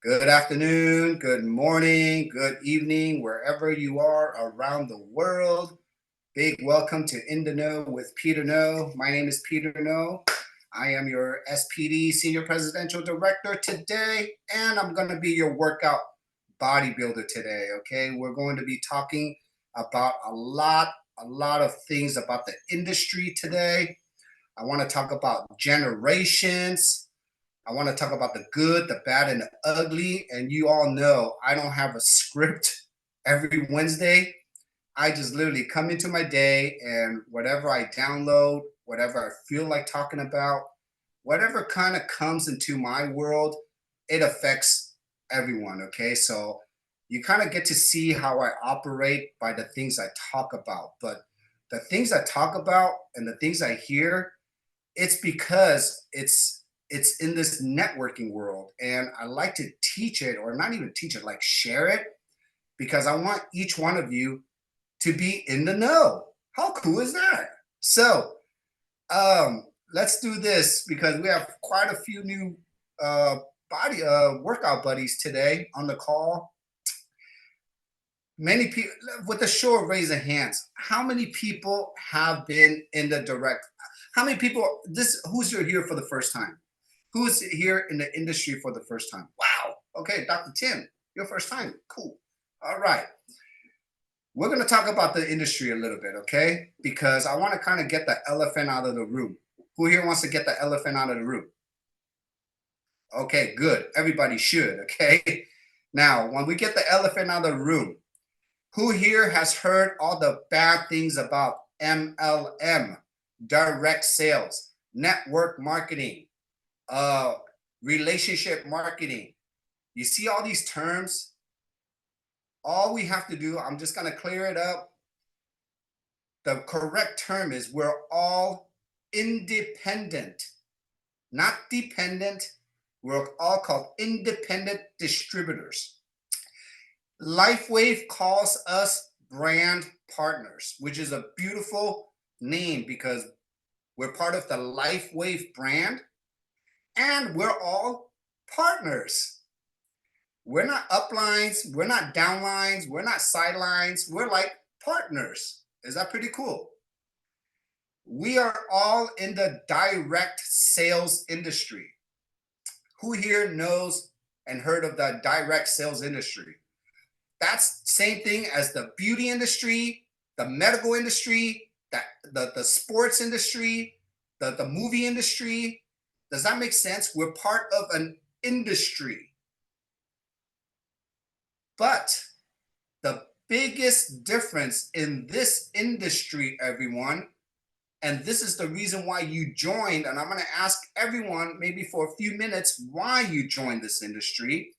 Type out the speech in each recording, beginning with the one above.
Good afternoon, good morning, good evening, wherever you are around the world. Big welcome to In the Know with Peter No. My name is Peter No. I am your SPD Senior Presidential Director today, and I'm going to be your workout bodybuilder today. Okay, we're going to be talking about a lot of things about the industry today. I want to talk about generations. I want to talk about the good, the bad, and the ugly. And you all know I don't have a script every Wednesday. I just literally come into my day and whatever I download, whatever I feel like talking about, whatever kind of comes into my world, it affects everyone. Okay. So you kind of get to see how I operate by the things I talk about. But the things I talk about and the things I hear, it's because it's in this networking world, and I like to teach it, or not even teach it, like share it, because I want each one of you to be in the know. How cool is that? So let's do this because we have quite a few new body workout buddies today on the call. Many people, with a show of raise of hands, how many people have been in the direct? How many people? Who's here for the first time? Who's here in the industry for the first time? Wow. Okay, Dr. Tim, your first time. Cool. All right. We're going to talk about the industry a little bit, okay? Because I want to kind of get the elephant out of the room. Who here wants to get the elephant out of the room? Okay, good. Everybody should, okay? Now, when we get the elephant out of the room, who here has heard all the bad things about MLM, direct sales, network marketing, relationship marketing? You see all these terms? All we have to do, I'm just going to clear it up. The correct term is we're all independent, not dependent. We're all called independent distributors. LifeWave calls us brand partners, which is a beautiful name because we're part of the LifeWave brand and we're all partners. We're not uplines, we're not downlines, we're not sidelines, we're like partners. Is that pretty cool? We are all in the direct sales industry. Who here knows and heard of the direct sales industry? That's same thing as the beauty industry, the medical industry, the sports industry, the movie industry. Does that make sense? We're part of an industry. But the biggest difference in this industry, everyone, and this is the reason why you joined, and I'm going to ask everyone maybe for a few minutes why you joined this industry.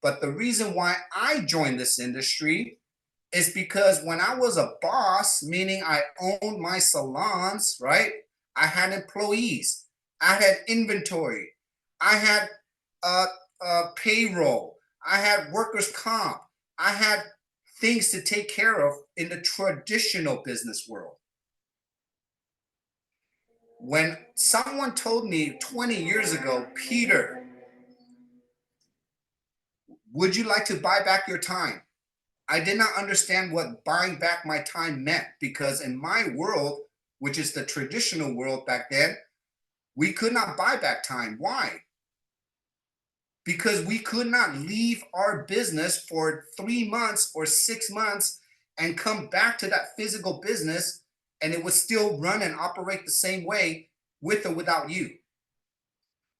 But the reason why I joined this industry is because when I was a boss, meaning I owned my salons, right? I had employees, I had inventory, I had payroll, I had workers' comp, I had things to take care of in the traditional business world. When someone told me 20 years ago, Peter, would you like to buy back your time? I did not understand what buying back my time meant because in my world, which is the traditional world back then, we could not buy back time. Why? Because we could not leave our business for 3 months or 6 months and come back to that physical business and it would still run and operate the same way with or without you.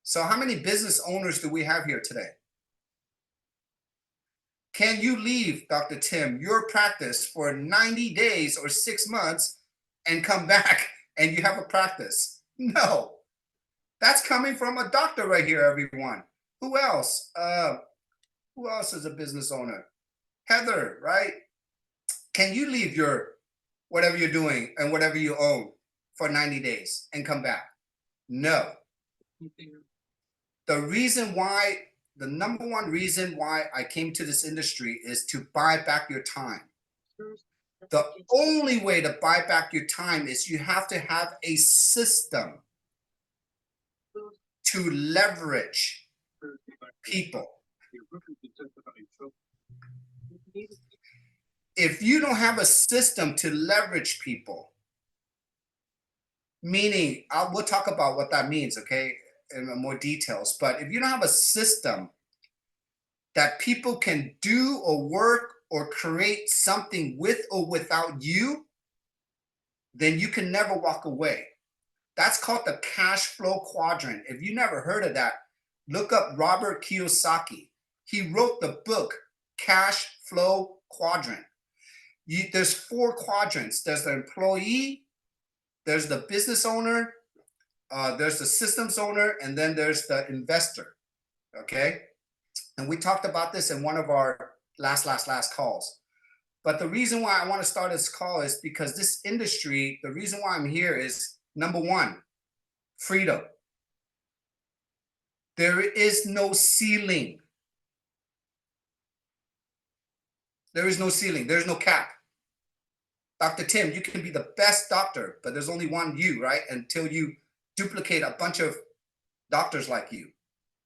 So how many business owners do we have here today? Can you leave, Dr. Tim, your practice for 90 days or 6 months and come back and you have a practice? No. That's coming from a doctor right here, everyone. Who else? Who else is a business owner? Heather, right? Can you leave your whatever you're doing and whatever you own for 90 days and come back? No. The reason why, the number one reason why I came to this industry is to buy back your time. The only way to buy back your time is you have to have a system to leverage people. If you don't have a system to leverage people, meaning we'll talk about what that means, okay, in more details. But if you don't have a system that people can do or work or create something with or without you, then you can never walk away. That's called the cash flow quadrant. If you never heard of that, look up Robert Kiyosaki. He wrote the book Cash Flow Quadrant. There's 4 quadrants. There's the employee, there's the business owner, there's the systems owner, and then there's the investor. Okay, and we talked about this in one of our last calls. But the reason why I want to start this call is because this industry, the reason why I'm here is, number one, freedom. There is no ceiling. There is no ceiling. There's no cap. Dr. Tim, you can be the best doctor, but there's only one you, right? Until you duplicate a bunch of doctors like you.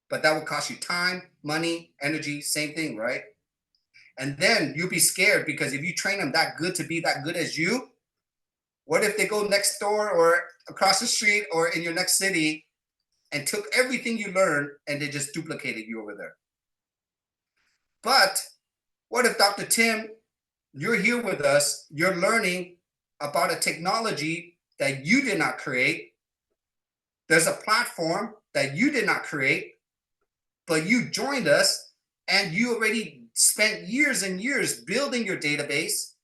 But that will cost you time, money, energy, same thing, right? And then you'll be scared because if you train them that good to be that good as you, what if they go next door or across the street or in your next city and took everything you learned and they just duplicated you over there? But what if, Dr. Tim, you're here with us, you're learning about a technology that you did not create. There's a platform that you did not create, but you joined us and you already spent years and years building your database.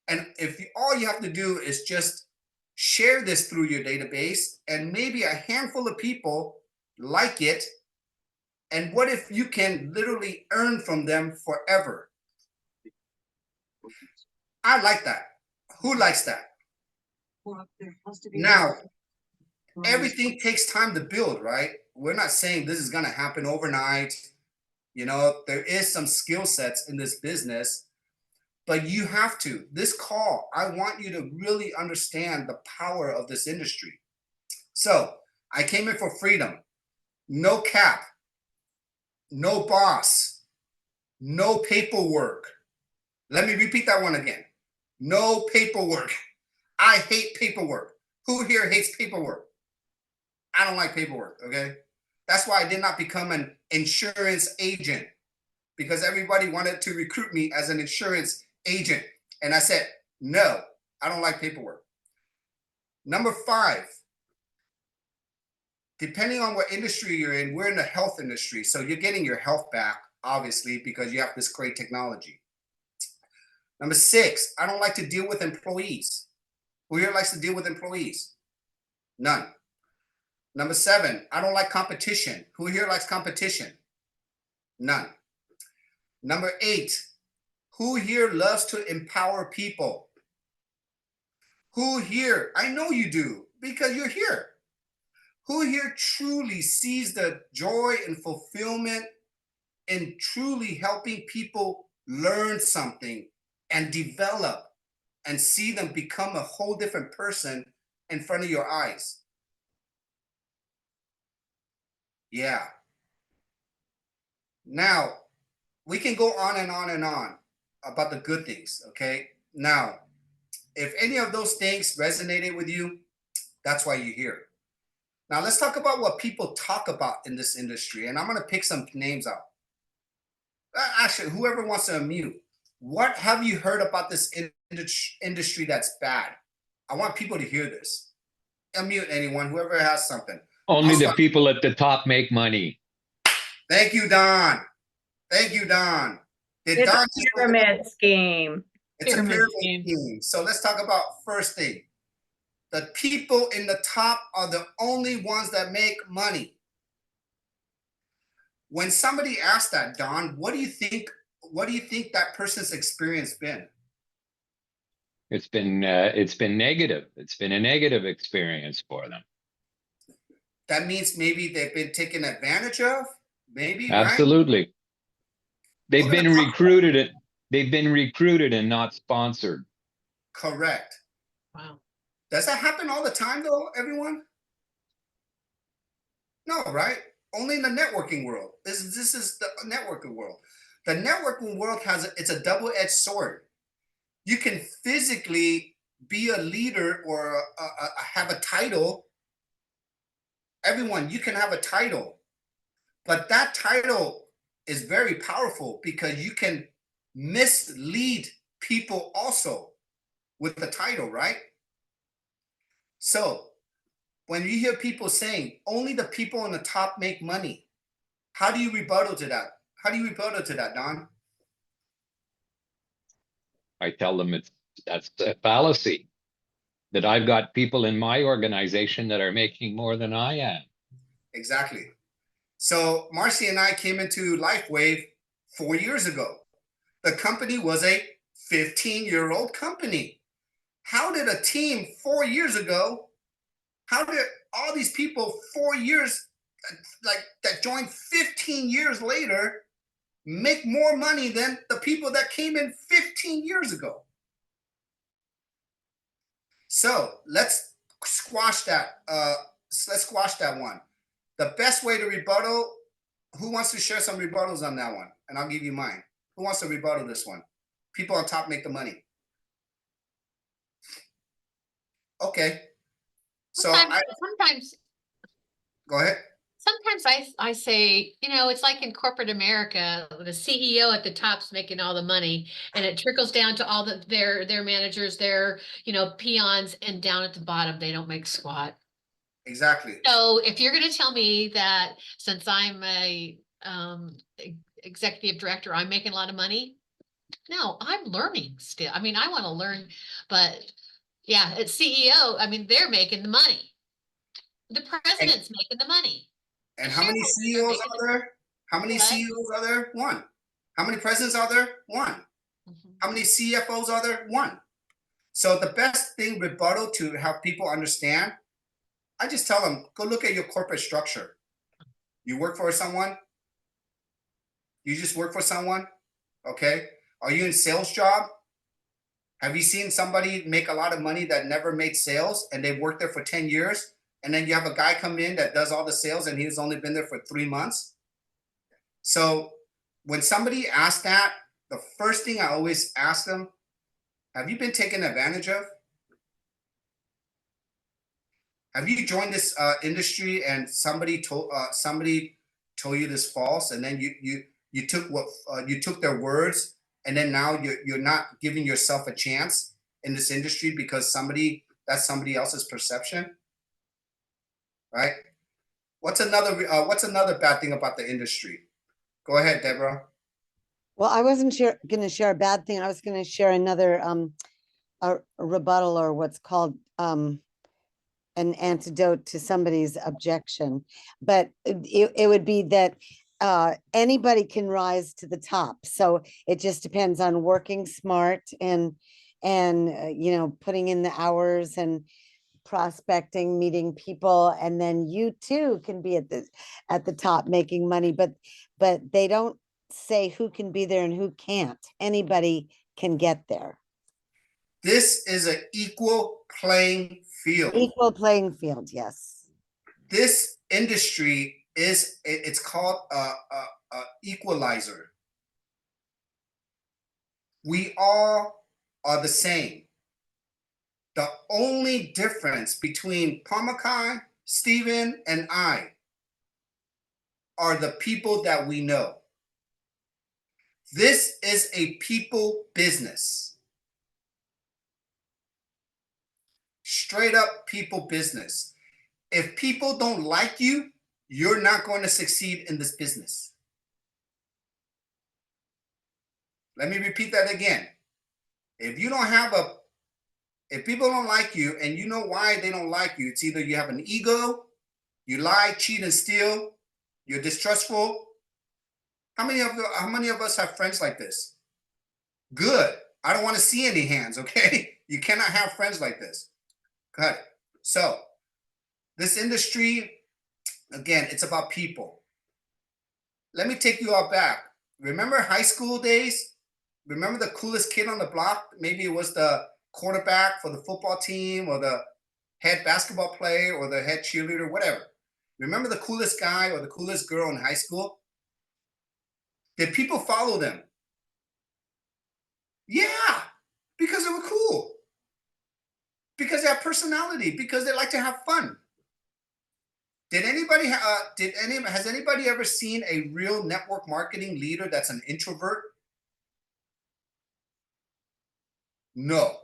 And if all you have to do is just share this through your database and maybe a handful of people like it. And what if you can literally earn from them forever? I like that. Who likes that? Now, everything takes time to build, right? We're not saying this is going to happen overnight. You know, there is some skill sets in this business, but you have to. This call, I want you to really understand the power of this industry. So I came in for freedom, no cap, no boss, no paperwork. Let me repeat that one again. No paperwork. I hate paperwork. Who here hates paperwork? I don't like paperwork, okay? That's why I did not become an insurance agent, because everybody wanted to recruit me as an insurance agent. And I said, no, I don't like paperwork. Number 5, depending on what industry you're in, we're in the health industry. So you're getting your health back, obviously, because you have this great technology. Number 6, I don't like to deal with employees. Who here likes to deal with employees? None. Number 7, I don't like competition. Who here likes competition? None. Number 8, who here loves to empower people? Who here, I know you do because you're here. Who here truly sees the joy and fulfillment in truly helping people learn something and develop and see them become a whole different person in front of your eyes? Yeah. Now, we can go on and on and on about the good things, okay? Now, if any of those things resonated with you, that's why you're here. Now, let's talk about what people talk about in this industry, and I'm going to pick some names out. Actually, whoever wants to unmute, what have you heard about this industry that's bad? I want people to hear this. Unmute anyone, whoever has something. Only the people at the top make money. Thank you, Don. Thank you, Don. It's a pyramid scheme. It's a pyramid scheme. So let's talk about first thing. The people in the top are the only ones that make money. When somebody asks that, Don, what do you think that person's experience been? It's been negative. It's been a negative experience for them. That means maybe they've been taken advantage of, maybe, absolutely. Right? They've been recruited. They've been recruited and not sponsored. Correct. Wow. Does that happen all the time, though, everyone? No, right? only in the networking world. This is the networking world. The networking world it's a double-edged sword. You can physically be a leader or have a title. Everyone, you can have a title, but that title is very powerful because you can mislead people also with the title, right? So when you hear people saying only the people on the top make money, how do you rebuttal to that? How do you rebuttal to that, Don? I tell them that's a fallacy, that I've got people in my organization that are making more than I am. Exactly. So Marcy and I came into LifeWave 4 years ago. The company was a 15-year-old company. How did a team 4 years ago, how did all these people 4 years, like that joined 15 years later, make more money than the people that came in 15 years ago? So let's squash that. Let's squash that one. The best way to rebuttal. Who wants to share some rebuttals on that one? And I'll give you mine. Who wants to rebuttal this one? People on top make the money. Okay. So sometimes go ahead. Sometimes I say, it's like in corporate America, the CEO at the top's making all the money, and it trickles down to all their managers, their peons, and down at the bottom they don't make squat. Exactly. So if you're going to tell me that since I'm a executive director, I'm making a lot of money, no, I'm learning still. I mean, I want to learn, but yeah, it's CEO. I mean, they're making the money. The president's making the money. And how many CEOs are there? How many CEOs are there? One. How many presidents are there? One. How many CFOs are there? One. So the best thing rebuttal to help people understand, I just tell them, go look at your corporate structure. You work for someone? You just work for someone? Okay. Are you in sales job? Have you seen somebody make a lot of money that never made sales and they've worked there for 10 years? And then you have a guy come in that does all the sales and he's only been there for 3 months. So when somebody asks that, the first thing I always ask them, have you been taken advantage of? Have you joined this industry and somebody told you this false, and then you took their words, and then now you're not giving yourself a chance in this industry because that's somebody else's perception? Right? What's another bad thing about the industry? Go ahead, Deborah. Well, I wasn't going to share a bad thing. I was going to share another a rebuttal, or what's called an antidote to somebody's objection. But it would be that anybody can rise to the top. So it just depends on working smart and putting in the hours and prospecting, meeting people, and then you too can be at the top making money. But they don't say who can be there and who can't. Anybody can get there. This is an equal playing field. Equal playing field, yes. This industry it's called a equalizer. We all are the same. The only difference between Pamakai, Stephen, and I are the people that we know. This is a people business. Straight up people business. If people don't like you, you're not going to succeed in this business. Let me repeat that again. If people don't like you and you know why they don't like you, it's either you have an ego, you lie, cheat, and steal, you're distrustful. How many of us have friends like this? Good. I don't want to see any hands, okay? You cannot have friends like this. Got it. So this industry, again, it's about people. Let me take you all back. Remember high school days? Remember the coolest kid on the block? Maybe it was the quarterback for the football team or the head basketball player or the head cheerleader, whatever. Remember the coolest guy or the coolest girl in high school? Did people follow them? Yeah, because they were cool. Because they have personality, because they like to have fun. Has anybody ever seen a real network marketing leader that's an introvert? No,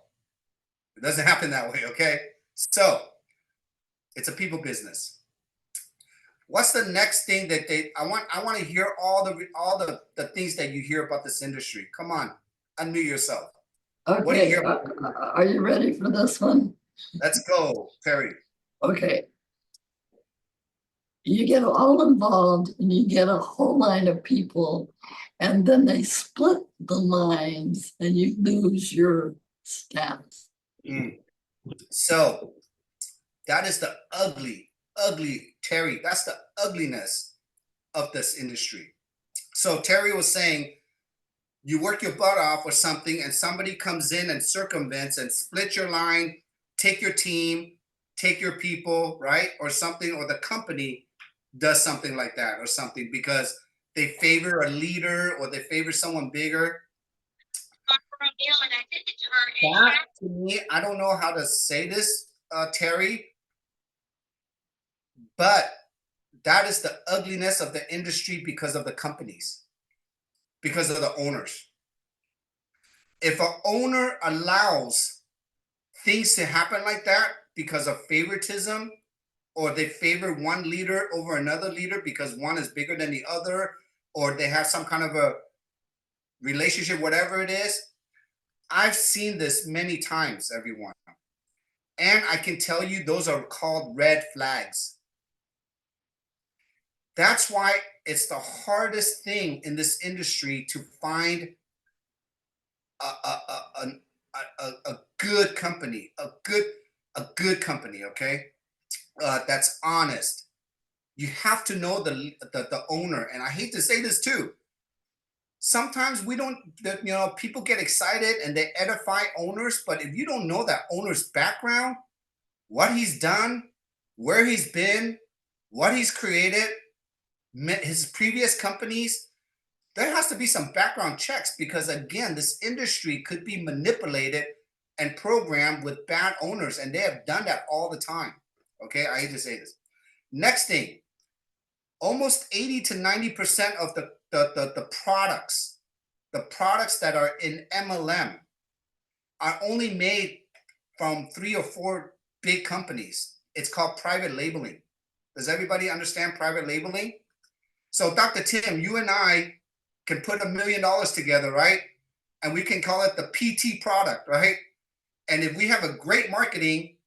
it doesn't happen that way, okay? So it's a people business. What's the next thing that I want to hear all the things that you hear about this industry. Come on, unmute yourself. What do you Okay, hear? are you ready for this one? Let's go, Terry. Okay. You get all involved and you get a whole line of people, and then they split the lines and you lose your status. So that is the ugly, Terry. That's the ugliness of this industry. So Terry was saying, you work your butt off or something, and somebody comes in and circumvents and split your line, take your team, take your people, right? Or something, or the company does something like that or something because they favor a leader or they favor someone bigger. That, to me, I don't know how to say this, Terry, but that is the ugliness of the industry because of the companies, because of the owners. If an owner allows things to happen like that because of favoritism, or they favor one leader over another leader because one is bigger than the other, or they have some kind of a relationship, whatever it is, I've seen this many times, everyone. And I can tell you those are called red flags. That's why it's the hardest thing in this industry to find a good company, a good company, okay? That's honest. You have to know the owner. And I hate to say this too. Sometimes we don't, people get excited and they edify owners, but if you don't know that owner's background, what he's done, where he's been, what he's created, his previous companies, there has to be some background checks because again, this industry could be manipulated and programmed with bad owners, and they have done that all the time. Okay, I hate to say this. Next thing, almost 80 to 90% of the products that are in MLM are only made from 3 or 4 big companies. It's called private labeling. Does everybody understand private labeling? So Dr. Tim, you and I can put $1 million together, right? And we can call it the PT product, right? And if we have a great marketing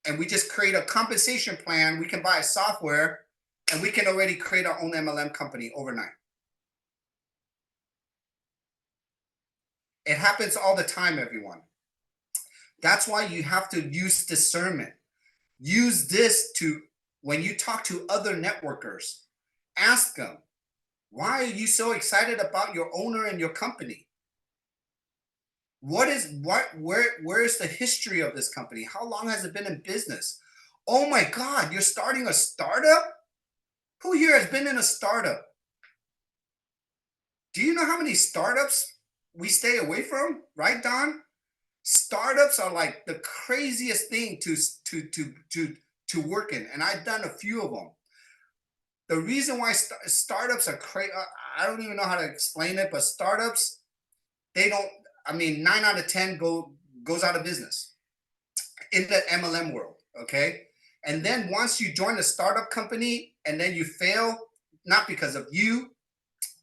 and we just create a compensation plan, we can buy a software and we can already create our own MLM company overnight. It happens all the time, everyone. That's why you have to use discernment. Use this to, when you talk to other networkers, ask them, why are you so excited about your owner and your company? Where is the history of this company? How long has it been in business? Oh my God, you're starting a startup? Who here has been in a startup? Do you know how many startups we stay away from, right, Don? Startups are like the craziest thing to work in, and I've done a few of them. The reason why startups are crazy, I don't even know how to explain it, but startups, they don't, I mean, 9 out of 10 goes out of business in the MLM world, okay? And then once you join a startup company and then you fail, not because of you,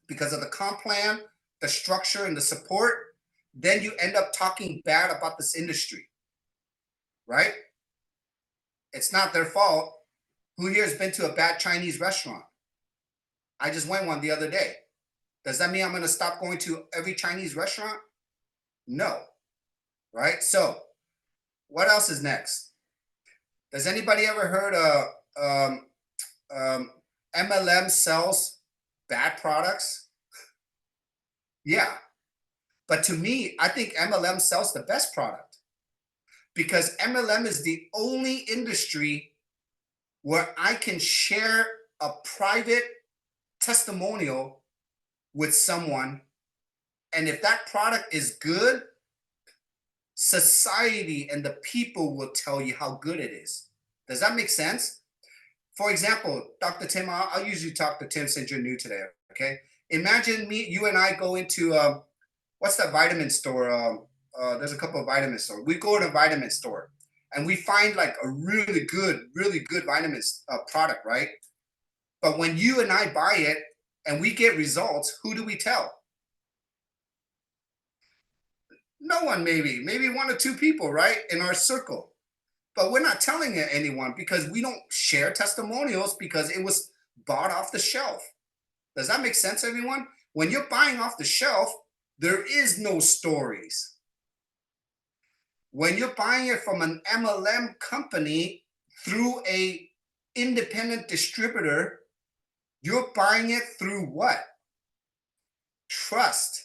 because of the comp plan, the structure and the support, then you end up talking bad about this industry, right? It's not their fault. Who here has been to a bad Chinese restaurant? I just went one the other day. Does that mean I'm going to stop going to every Chinese restaurant? No, right? So what else is next? Does anybody ever heard of MLM sells bad products? Yeah. But to me, I think MLM sells the best product because MLM is the only industry where I can share a private testimonial with someone. And if that product is good, society and the people will tell you how good it is. Does that make sense? For example, Dr. Tim, I'll usually talk to Tim since you're new today, okay? Imagine you and I go into, what's that vitamin store? There's a couple of vitamin stores. We go to a vitamin store and we find like a really good vitamins product, right? But when you and I buy it and we get results, who do we tell? No one, maybe one or two people, right? In our circle. But we're not telling it anyone because we don't share testimonials because it was bought off the shelf. Does that make sense, everyone? When you're buying off the shelf, there is no stories. When you're buying it from an MLM company through a independent distributor, you're buying it through what? Trust.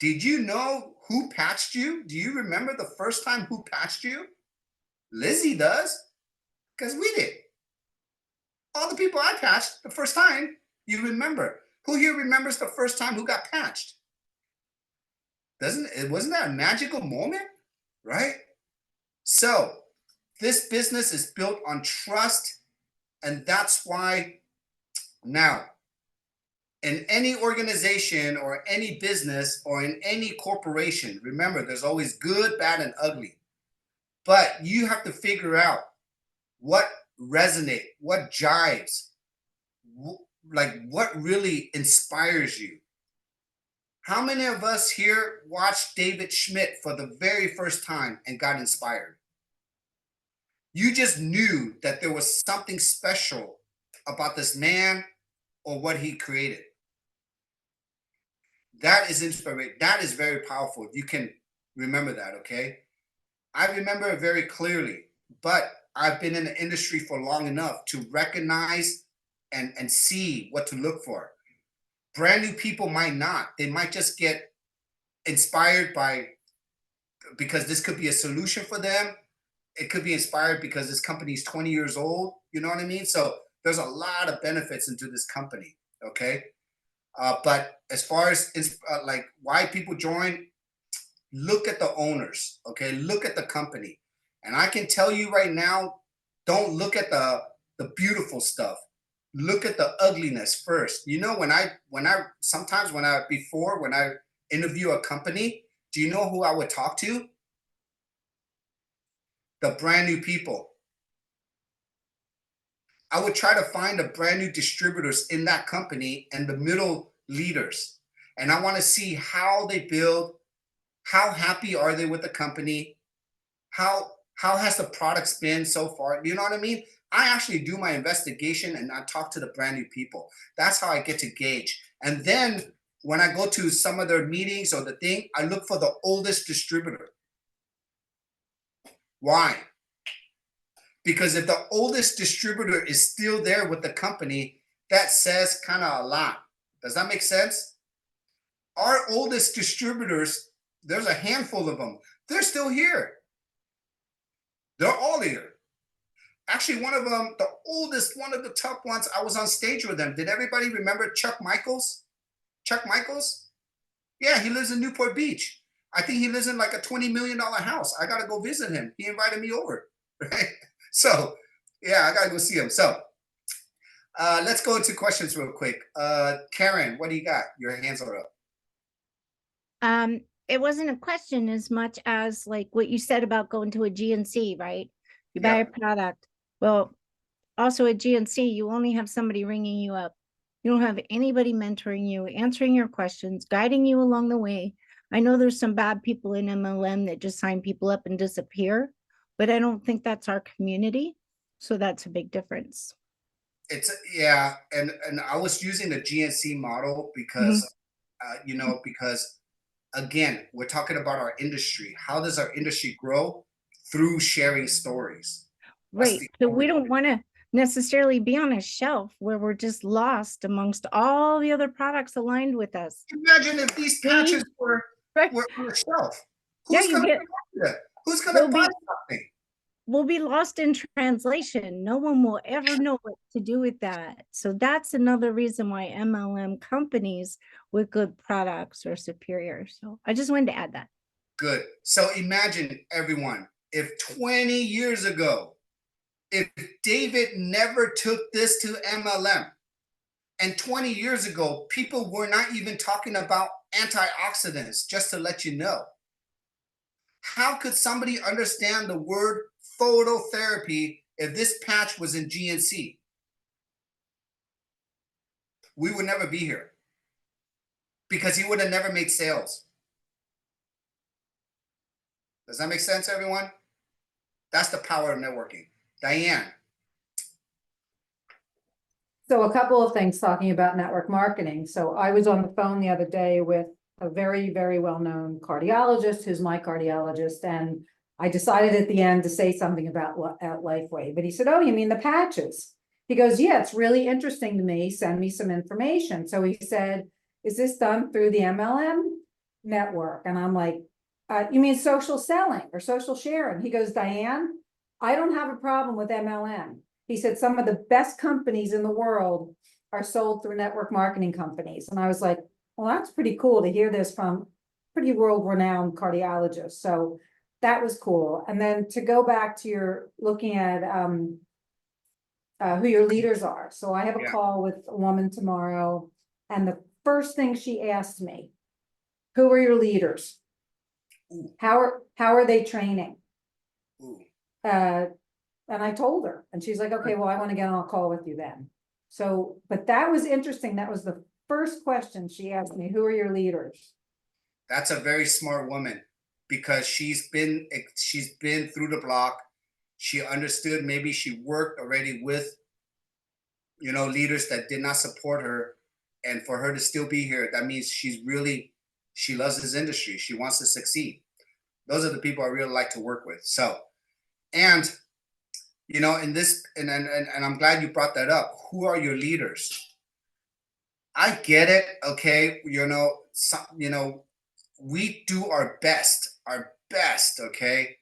Did you know who patched you? Do you remember the first time who patched you? Lizzie does, because we did. All the people I patched the first time, you remember. Who here remembers the first time who got patched? Wasn't that a magical moment, right? So this business is built on trust, and that's why now in any organization or any business or in any corporation, remember, there's always good, bad, and ugly. But you have to figure out what resonates, what jives, like what really inspires you. How many of us here watched David Schmidt for the very first time and got inspired? You just knew that there was something special about this man or what he created. That is inspiration. That is very powerful. You can remember that, okay? I remember it very clearly, but I've been in the industry for long enough to recognize and see what to look for. Brand new people might not. They might just get inspired because this could be a solution for them. It could be inspired because this company is 20 years old. You know what I mean? So there's a lot of benefits into this company, okay? But as far as like why people join, look at the owners, okay? Look at the company. And I can tell you right now, don't look at the beautiful stuff. Look at the ugliness first. You know, when I interview a company, do you know who I would talk to? The brand new people. I would try to find the brand new distributors in that company and the middle leaders. And I want to see how they build, how happy are they with the company, how has the products been so far? You know what I mean? I actually do my investigation and I talk to the brand new people. That's how I get to gauge. And then when I go to some of their meetings or the thing, I look for the oldest distributor. Why? Because if the oldest distributor is still there with the company, that says kind of a lot. Does that make sense? Our oldest distributors, there's a handful of them. They're still here. They're all here. Actually, one of them, the oldest, one of the top ones, I was on stage with them. Did everybody remember Chuck Michaels? Chuck Michaels? Yeah, he lives in Newport Beach. I think he lives in like a $20 million house. I got to go visit him. He invited me over, right? So, yeah, I got to go see him. So, let's go into questions real quick. Karen, what do you got? Your hands are up. It wasn't a question as much as like what you said about going to a GNC, right? You buy a product. Well, also at GNC, you only have somebody ringing you up. You don't have anybody mentoring you, answering your questions, guiding you along the way. I know there's some bad people in MLM that just sign people up and disappear, but I don't think that's our community. So that's a big difference. Yeah, and I was using the GNC model because, you know, because again, we're talking about our industry. How does our industry grow? Through sharing stories. Right. So we don't want to necessarily be on a shelf where we're just lost amongst all the other products aligned with us. Imagine if these patches were on a shelf. Who's going to buy something? will be lost in translation. No one will ever know what to do with that. So that's another reason why MLM companies with good products are superior. So I just wanted to add that. Good. So imagine, everyone, if 20 years ago, if David never took this to MLM, and 20 years ago, people were not even talking about antioxidants, just to let you know. How could somebody understand the word phototherapy if this patch was in GNC? We would never be here because he would have never made sales. Does that make sense, everyone? That's the power of networking. Diane. So a couple of things talking about network marketing. So I was on the phone the other day with a very, very well-known cardiologist who's my cardiologist. And I decided at the end to say something about Lifeway, but he said, oh, you mean the patches? He goes, yeah, it's really interesting to me. Send me some information. So he said, is this done through the MLM network? And I'm like, you mean social selling or social sharing? He goes, Diane, I don't have a problem with MLM. He said some of the best companies in the world are sold through network marketing companies. And I was like, well, that's pretty cool to hear this from pretty world-renowned cardiologists. So that was cool. And then to go back to your looking at who your leaders are. So I have a call with a woman tomorrow. And the first thing she asked me, who are your leaders? How are they training? And I told her, and she's like, okay, well, I want to get on a call with you then. So, but that was interesting. That was the first question she asked me, who are your leaders? That's a very smart woman because she's been through the block. She understood, maybe she worked already with, leaders that did not support her. And for her to still be here, that means she loves this industry. She wants to succeed. Those are the people I really like to work with. So, and in this, and I'm glad you brought that up. Who are your leaders? I get it. Okay. We do our best, okay,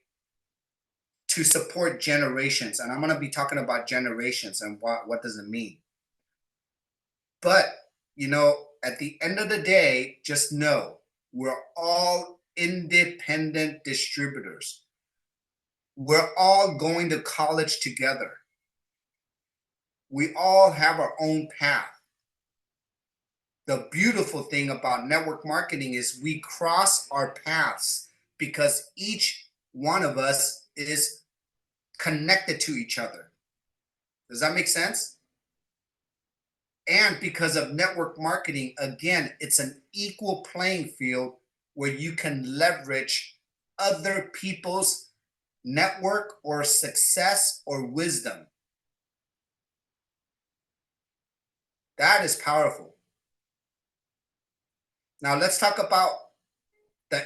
to support generations. And I'm going to be talking about generations and what does it mean. But, at the end of the day, just know we're all independent distributors. We're all going to college together. We all have our own path. The beautiful thing about network marketing is we cross our paths because each one of us is connected to each other. Does that make sense? And because of network marketing, again, it's an equal playing field where you can leverage other people's network or success or wisdom. That is powerful. Now let's talk about a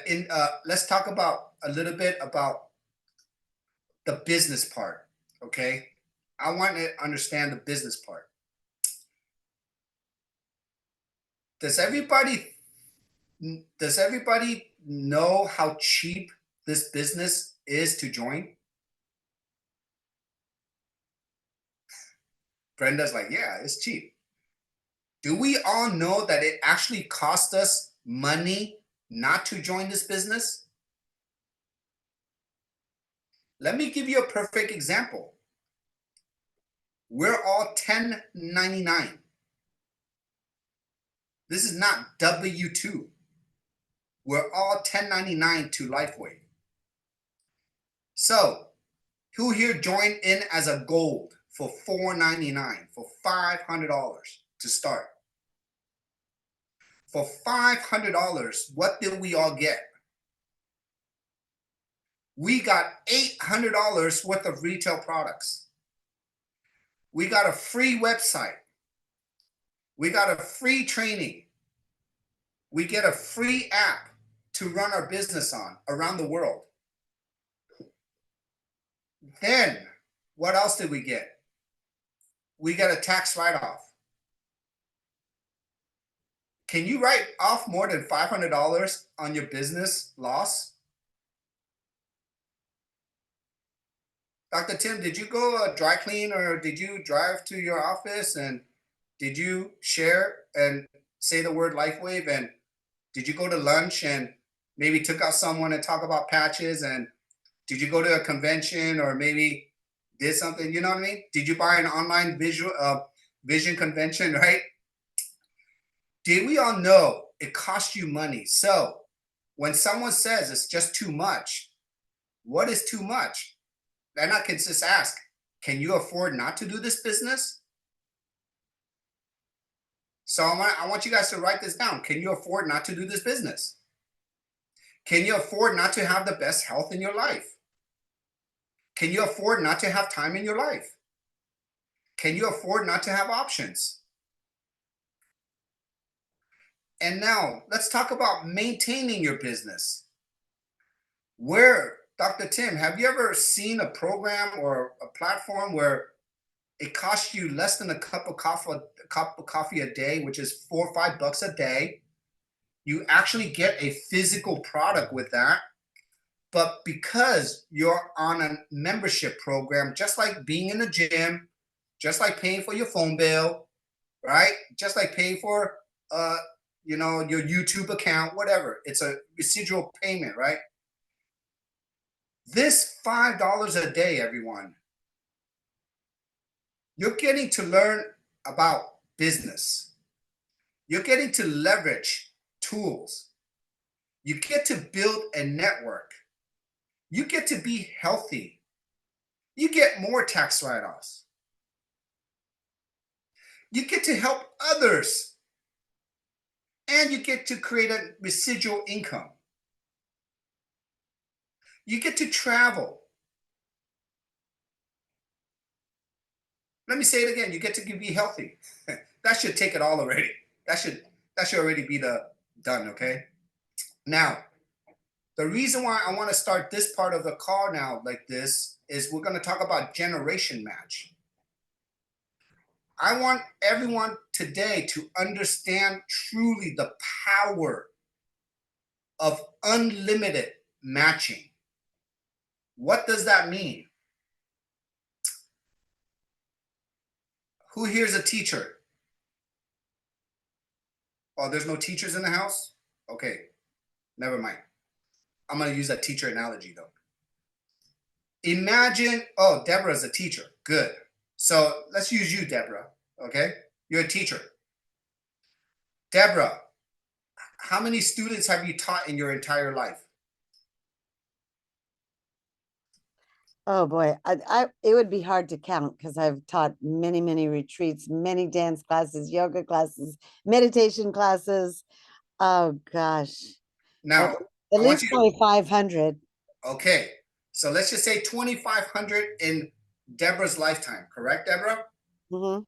little bit about the business part. Okay, I want to understand the business part. Does everybody know how cheap this business is to join? Brenda's like, yeah, it's cheap. Do we all know that it actually cost us money not to join this business? Let me give you a perfect example. We're all 1099. This is not W-2. We're all 1099 to Lifeway. So, who here joined in as a gold for $4.99, for $500 to start? For $500, what did we all get? We got $800 worth of retail products. We got a free website. We got a free training. We get a free app to run our business on around the world. Then, what else did we get? We got a tax write-off. Can you write off more than $500 on your business loss? Dr. Tim, did you go dry clean or did you drive to your office and did you share and say the word LifeWave? And did you go to lunch and maybe took out someone and talk about patches? And did you go to a convention or maybe did something, you know what I mean? Did you buy an online vision convention, right? Did we all know it costs you money? So when someone says it's just too much, what is too much? Then I can just ask, can you afford not to do this business? So I want you guys to write this down. Can you afford not to do this business? Can you afford not to have the best health in your life? Can you afford not to have time in your life? Can you afford not to have options? And now let's talk about maintaining your business. Where, Dr. Tim, have you ever seen a program or a platform where it costs you less than a cup of coffee a day, which is $4 or $5 a day? You actually get a physical product with that. But because you're on a membership program, just like being in the gym, just like paying for your phone bill, right? Just like paying for your YouTube account, whatever. It's a residual payment, right? This $5 a day, everyone, you're getting to learn about business. You're getting to leverage tools. You get to build a network. You get to be healthy. You get more tax write-offs. You get to help others. And you get to create a residual income. You get to travel. Let me say it again. You get to be healthy. That should take it all already. That should already be done, okay? Now, the reason why I want to start this part of the call now like this is we're going to talk about generation match. I want everyone today to understand truly the power of unlimited matching. What does that mean? Who here is a teacher? Oh, there's no teachers in the house? Okay, never mind. I'm going to use a teacher analogy though. Imagine, oh, Deborah's a teacher. Good. So let's use you, Deborah. Okay, you're a teacher. Deborah, how many students have you taught in your entire life? Oh boy, it would be hard to count because I've taught many, many retreats, many dance classes, yoga classes, meditation classes. Oh gosh. Now, At least probably 500. Okay, so let's just say 2,500 in Deborah's lifetime, correct, Deborah? Mm-hmm.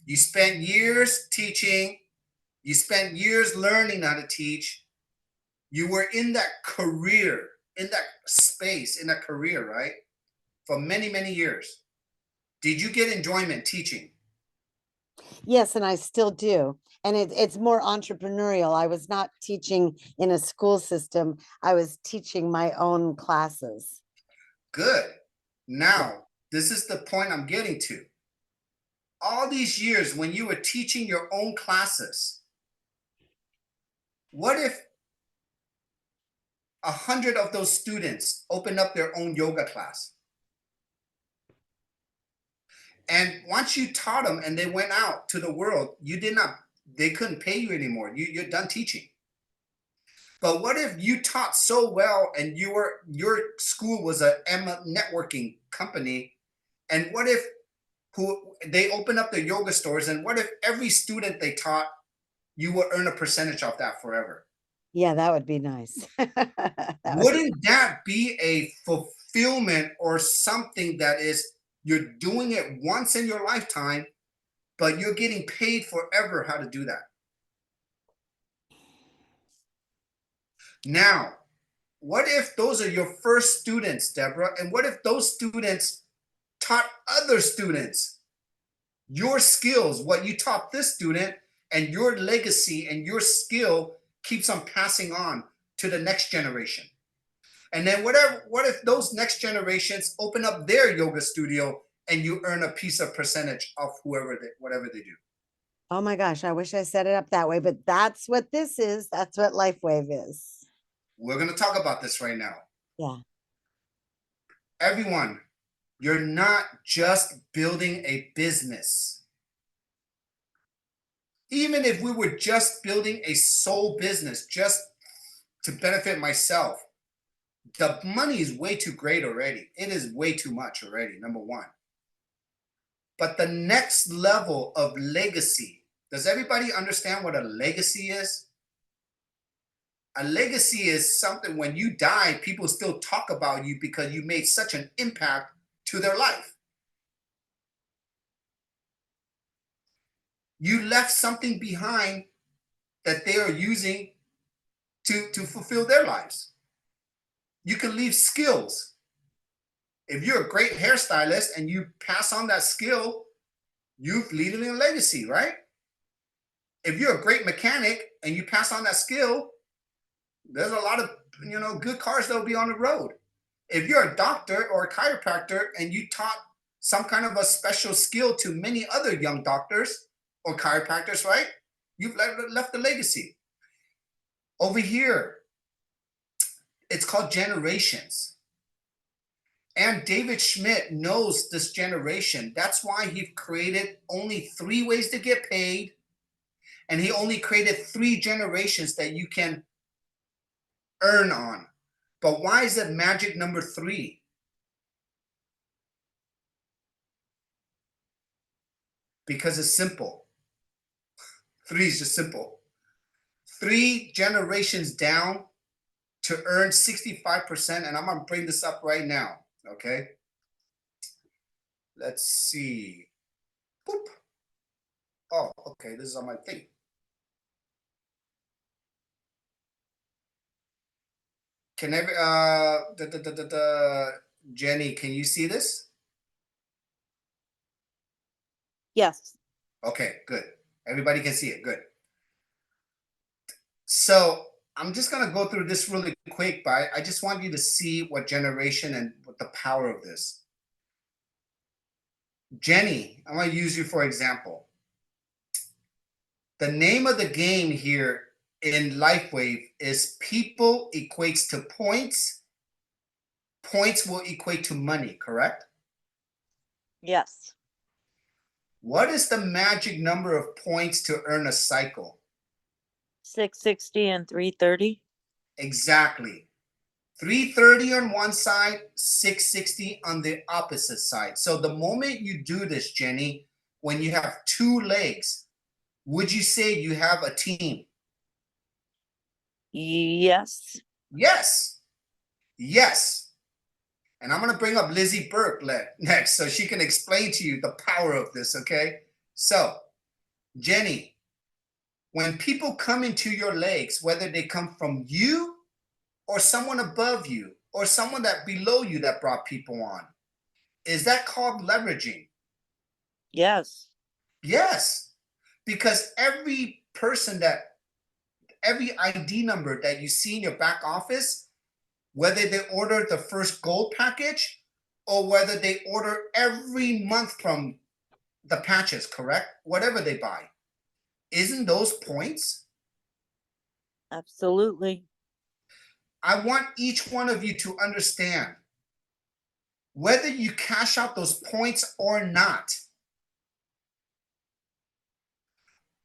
You spent years teaching. You spent years learning how to teach. You were in that career, in that space, in that career, right? For many, many years. Did you get enjoyment teaching? Yes, and I still do. And it's more entrepreneurial. I was not teaching in a school system. I was teaching my own classes. Good. Now, this is the point I'm getting to. All these years when you were teaching your own classes, what if 100 of those students opened up their own yoga class? And once you taught them and they went out to the world, they couldn't pay you anymore. You're done teaching. But what if you taught so well and your school was a networking company? And what if they open up their yoga stores, and what if every student they taught, you would earn a percentage off that forever? Yeah, that would be nice. Wouldn't that be a fulfillment or something that is, you're doing it once in your lifetime, but you're getting paid forever how to do that? Now, what if those are your first students, Deborah? And what if those students taught other students your skills, what you taught this student, and your legacy and your skill keeps on passing on to the next generation? And then what if those next generations open up their yoga studio and you earn a piece of percentage of whatever they do? Oh my gosh, I wish I set it up that way, but that's what this is. That's what LifeWave is. We're going to talk about this right now. Yeah. Everyone, you're not just building a business. Even if we were just building a sole business just to benefit myself, the money is way too great already. It is way too much already, number one. But the next level of legacy, does everybody understand what a legacy is? A legacy is something when you die, people still talk about you because you made such an impact to their life. You left something behind that they are using to fulfill their lives. You can leave skills. If you're a great hairstylist and you pass on that skill, you've leaving a legacy, right? If you're a great mechanic and you pass on that skill, there's a lot of good cars that'll be on the road. If you're a doctor or a chiropractor and you taught some kind of a special skill to many other young doctors or chiropractors, right? You've left a legacy. Over here, it's called generations. And David Schmidt knows this generation. That's why he created only 3 ways to get paid. And he only created 3 generations that you can earn on. But why is it magic number 3? Because it's simple. 3 is just simple. 3 generations down to earn 65%. And I'm going to bring this up right now. Okay. Let's see. Boop. Oh, okay. This is on my thing. Can Jenny, can you see this? Yes. Okay, good. Everybody can see it. Good. So I'm just going to go through this really quick, but I just want you to see what generation and what the power of this. Jenny, I'm going to use you for example. The name of the game here in LifeWave is people equates to points. Points will equate to money, correct? Yes. What is the magic number of points to earn a cycle? 660 and 330. Exactly. 330 on one side, 660 on the opposite side. So the moment you do this, Jenny, when you have 2 legs, would you say you have a team? Yes. Yes. Yes. And I'm going to bring up Lizzie Burke next so she can explain to you the power of this, okay? So, Jenny, when people come into your legs, whether they come from you or someone above you or someone that below you that brought people on, is that called leveraging? Yes. Yes. Because every ID number that you see in your back office, whether they order the first gold package or whether they order every month from the patches, correct? Whatever they buy. Isn't those points? Absolutely. I want each one of you to understand whether you cash out those points or not.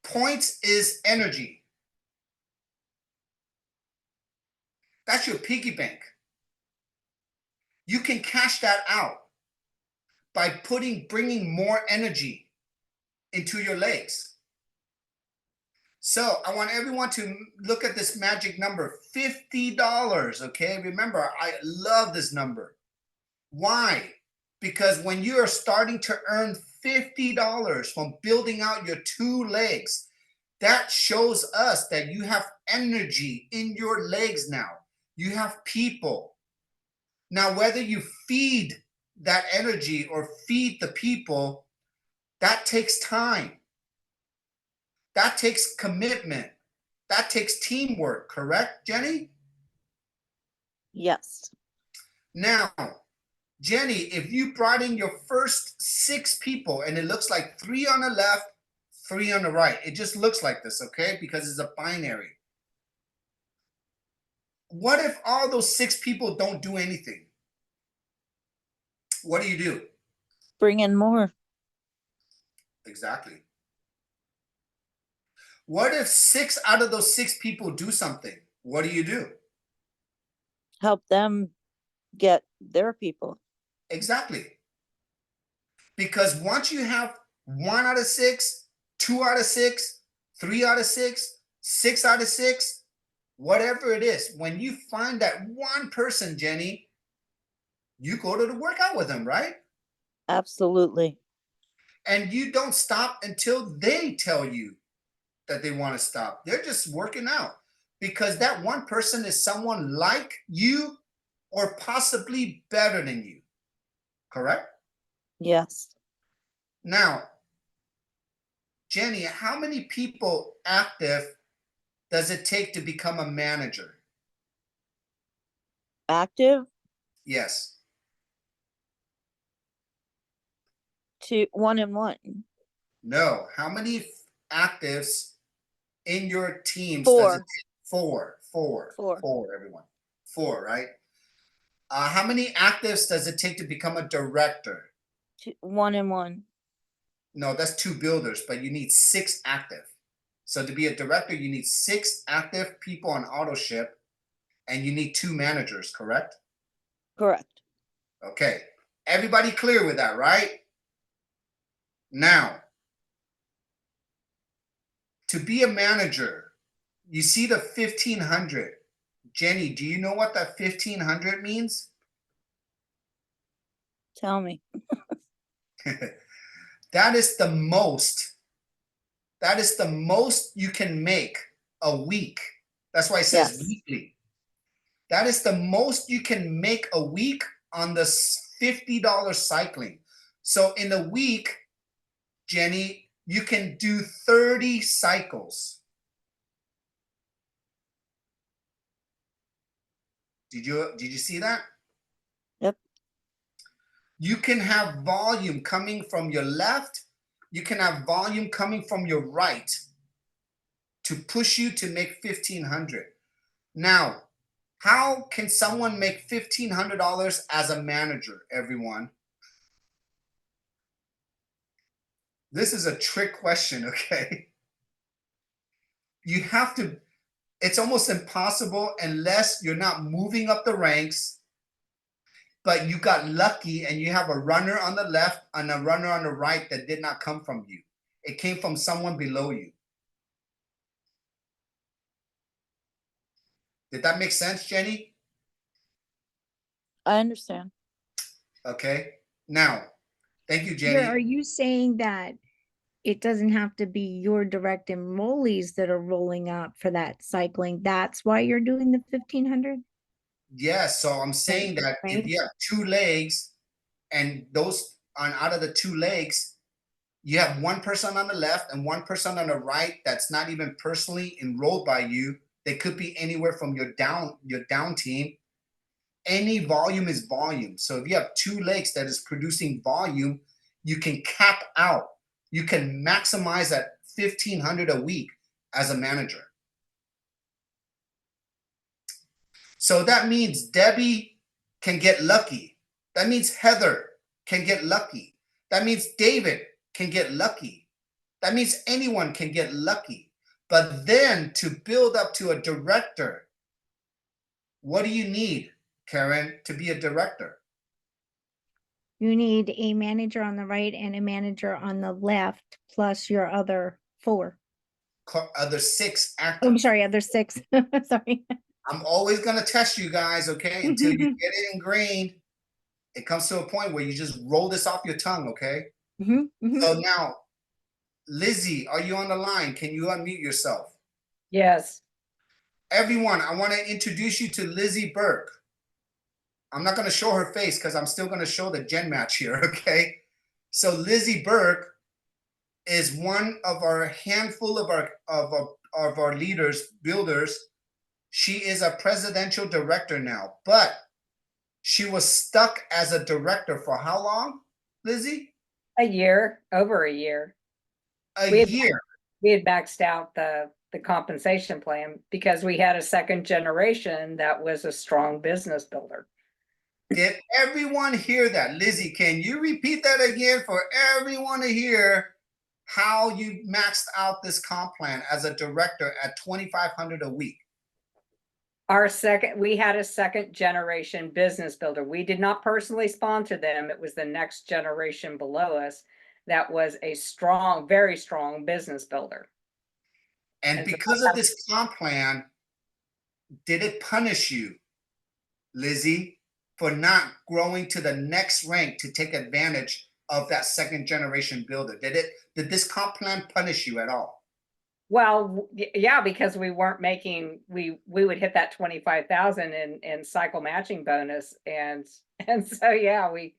Points is energy. That's your piggy bank. You can cash that out by bringing more energy into your legs. So I want everyone to look at this magic number, $50, okay? Remember, I love this number. Why? Because when you are starting to earn $50 from building out your 2 legs, that shows us that you have energy in your legs now. You have people. Now, whether you feed that energy or feed the people, that takes time. That takes commitment. That takes teamwork, correct, Jenny? Yes. Now, Jenny, if you brought in your first 6 people and it looks like 3 on the left, 3 on the right, it just looks like this, okay? Because it's a binary. What if all those 6 people don't do anything? What do? Bring in more. Exactly. What if 6 out of those 6 people do something? What do? Help them get their people. Exactly. Because once you have 1 out of 6, 2 out of 6, 3 out of 6, 6 out of 6, whatever it is, when you find that one person, Jenny, you go to the workout with them, right? Absolutely. And you don't stop until they tell you that they want to stop. They're just working out because that one person is someone like you or possibly better than you. Correct? Yes. Now, Jenny, how many people active does it take to become a manager? Active. Yes. 1 and 1. No. How many actives in your teams 4. does it take? 4. 4. 4. 4, everyone. 4, right? How many actives does it take to become a director? 1 and 1. No, that's 2 builders, but you need 6 active. So to be a director, you need 6 active people on auto ship, and you need 2 managers, correct? Correct. Okay. Everybody clear with that, right? Now, to be a manager, you see the 1500. Jenny, do you know what that 1500 means? Tell me. That is the most. That is the most you can make a week. That's why it says Yes. weekly. That is the most you can make a week on the $50 cycling. So in a week, Jenny, you can do 30 cycles. Did you see that? Yep. You can have volume coming from your left. You can have volume coming from your right to push you to make 1500. Now, how can someone make $1,500 as a manager, everyone? This is a trick question, okay? You have to, it's almost impossible unless you're not moving up the ranks, but you got lucky and you have a runner on the left and a runner on the right that did not come from you. It came from someone below you. Did that make sense, Jenny? I understand. Okay. Now, thank you, Here, are Jenny. you saying that it doesn't have to be your direct enrollees that are rolling up for that cycling? That's why you're doing the 1500? Yes, so I'm saying that if Right. you have 2 legs and those on out of the 2 legs, you have one person on the left and one person on the right that's not even personally enrolled by you. They could be anywhere from your down team. Any volume is volume. So if you have 2 legs that is producing volume, you can cap out. You can maximize at 1500 a week as a manager. So that means Debbie can get lucky. That means Heather can get lucky. That means David can get lucky. That means anyone can get lucky. But then to build up to a director, what do you need, Karen, to be a director? You need a manager on the right and a manager on the left, plus your other 4. Other 6 Oh, active. I'm sorry, other 6. Sorry. I'm always going to test you guys, okay, until you get it ingrained. It comes to a point where you just roll this off your tongue, okay? So now, Lizzie, are you on the line? Can you unmute yourself? Yes. Everyone, I want to introduce you to Lizzie Burke. I'm not going to show her face because I'm still going to show the gen match here, okay? So Lizzie Burke is one of our handful of our leaders, builders. She is a presidential director now, but she was stuck as a director for how long, Lizzie? A year, over a year. A We had- year. We had maxed out the compensation plan because we had a second generation that was a strong business builder. Did everyone hear that? Lizzie, can you repeat that again for everyone to hear how you maxed out this comp plan as a director at $2,500 a week? We had a second generation business builder. We did not personally sponsor them. It was the next generation below us that was a strong, very strong business builder. And And so because of this comp plan, did it punish you, Lizzie, for not growing to the next rank to take advantage of that second generation builder? Did this comp plan punish you at all? Well, yeah, because we weren't making, we would hit that 25,000 in cycle matching bonus. And so, yeah, we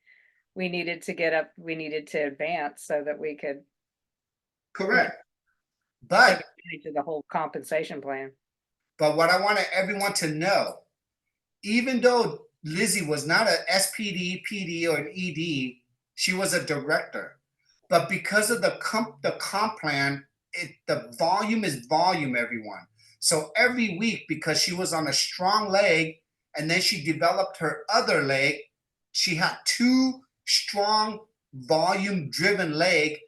needed to get up, we needed to advance so that we could Correct. take But advantage of the whole compensation plan. what I want everyone to know, even though Lizzie was not an SPD, PD, or an ED, she was a director. But because of the comp plan, the volume is volume, everyone. So every week, because she was on a strong leg, and then she developed her other leg, she had two strong volume-driven leg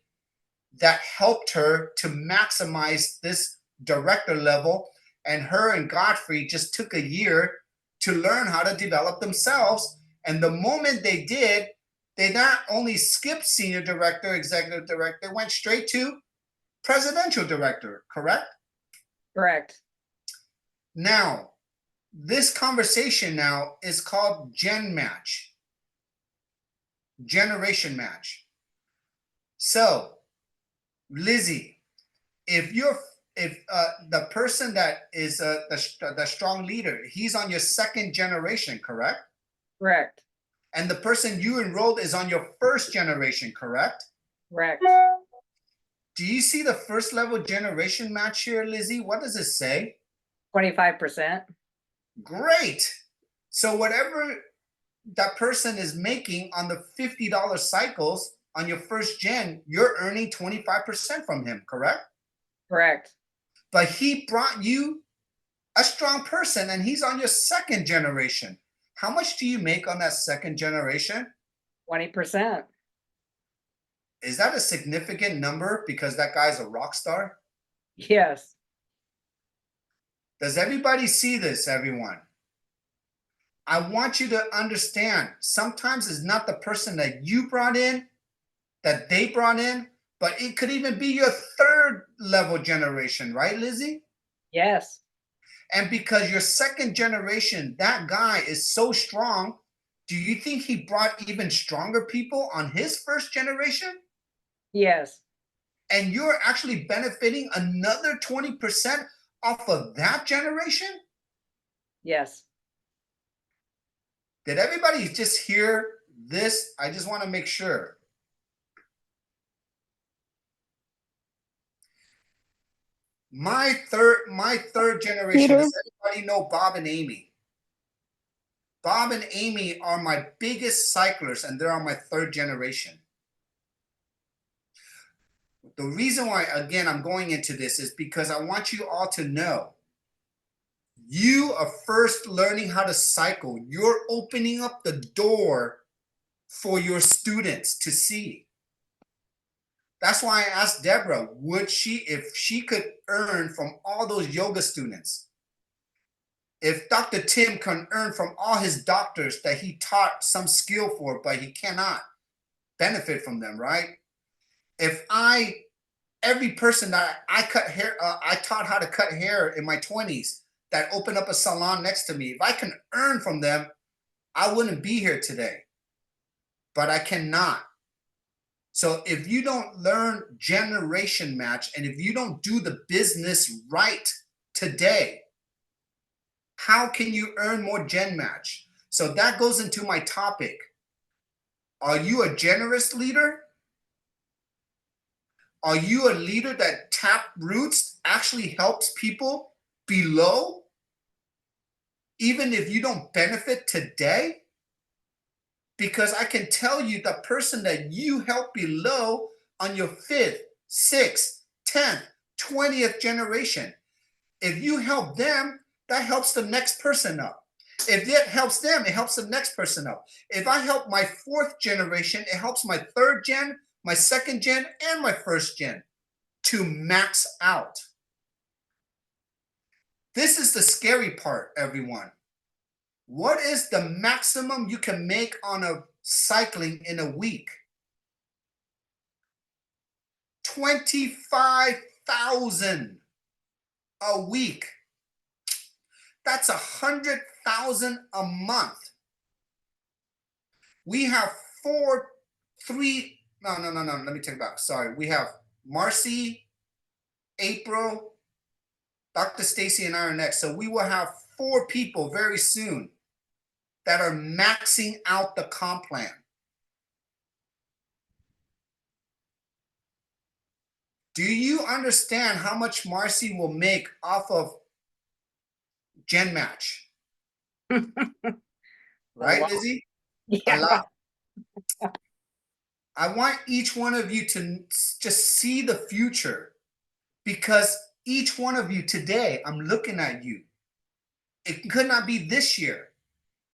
that helped her to maximize this director level. And her and Godfrey just took a year to learn how to develop themselves. And the moment they did, they not only skipped senior director, executive director, went straight to presidential director, correct? Correct. Now, this conversation now is called Gen Match, Generation Match. So, Lizzie, if the person that is the strong leader, he's on your second generation, correct? Correct. And the person you enrolled is on your first generation, correct? Correct. Do you see the first level generation match here, Lizzie? What does it say? 25%. Great. So whatever that person is making on the $50 cycles on your first gen, you're earning 25% from him, correct? Correct. But he brought you a strong person and he's on your second generation. How much do you make on that second generation? 20%. Is that a significant number because that guy's a rock star? Yes. Does everybody see this, everyone? I want you to understand, sometimes it's not the person that you brought in, that they brought in, but it could even be your third level generation, right, Lizzie? Yes. And because your second generation, that guy is so strong, do you think he brought even stronger people on his first generation? Yes. And you're actually benefiting another 20% off of that generation? Yes. Did everybody just hear this? I just want to make sure. My third generation, Peter? does everybody know Bob and Amy? Bob and Amy are my biggest cyclers and they're on my third generation. The reason why, again, I'm going into this is because I want you all to know you are first learning how to cycle. You're opening up the door for your students to see. That's why I asked Deborah, if she could earn from all those yoga students, if Dr. Tim can earn from all his doctors that he taught some skill for, but he cannot benefit from them, right? If every person that I cut hair, I taught how to cut hair in my 20s that opened up a salon next to me, if I can earn from them, I wouldn't be here today, but I cannot. So if you don't learn generation match and if you don't do the business right today, how can you earn more gen match? So that goes into my topic. Are you a generous leader? Are you a leader that tap roots actually helps people below? even if you don't benefit today, because I can tell you the person that you help below on your 5th, 6th, 10th, 20th generation, if you help them, that helps the next person up. If that helps them, it helps the next person up. If I help my 4th generation, it helps my 3rd gen, my 2nd gen, and my 1st gen to max out. This is the scary part, everyone. What is the maximum you can make on a cycling in a week? 25,000 a week. That's 100,000 a month. We have no, let me take it back. Sorry. We have Marcy, April, Dr. Stacy, and I are next. So we will have 4 people very soon that are maxing out the comp plan. Do you understand how much Marcy will make off of Gen Match? Right, Lizzie? Yeah. A lot. I want each one of you to just see the future, because each one of you today, I'm looking at you. It could not be this year.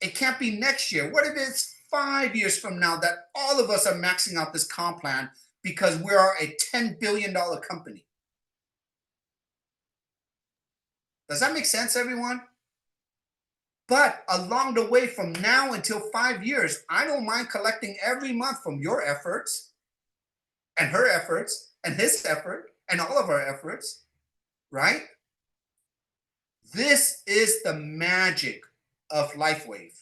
It can't be next year. What if it's 5 years from now that all of us are maxing out this comp plan because we are a $10 billion company? Does that make sense, everyone? But along the way from now until 5 years, I don't mind collecting every month from your efforts and her efforts and his effort and all of our efforts, right? This is the magic of LifeWave.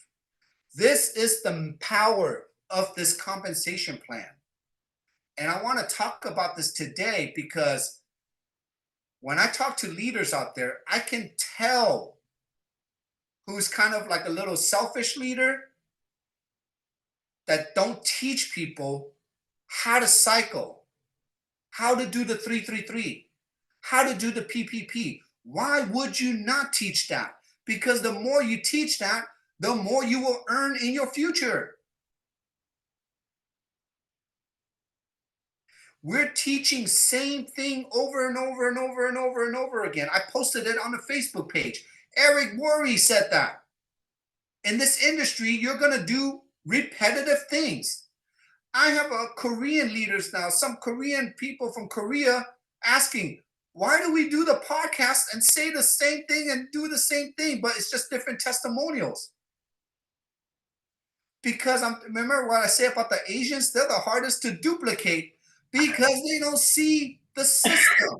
This is the power of this compensation plan. And I want to talk about this today because when I talk to leaders out there, I can tell who's kind of like a little selfish leader that don't teach people how to cycle, how to do the 3-3-3, how to do the PPP. Why would you not teach that? Because the more you teach that, the more you will earn in your future. We're teaching same thing over and over and over and over and over again. I posted it on the Facebook page. Eric Worre said that. In this industry, you're going to do repetitive things. I have Korean leaders now, some Korean people from Korea asking, why do we do the podcast and say the same thing and do the same thing, but it's just different testimonials? Because remember what I say about the Asians? They're the hardest to duplicate because they don't see the system.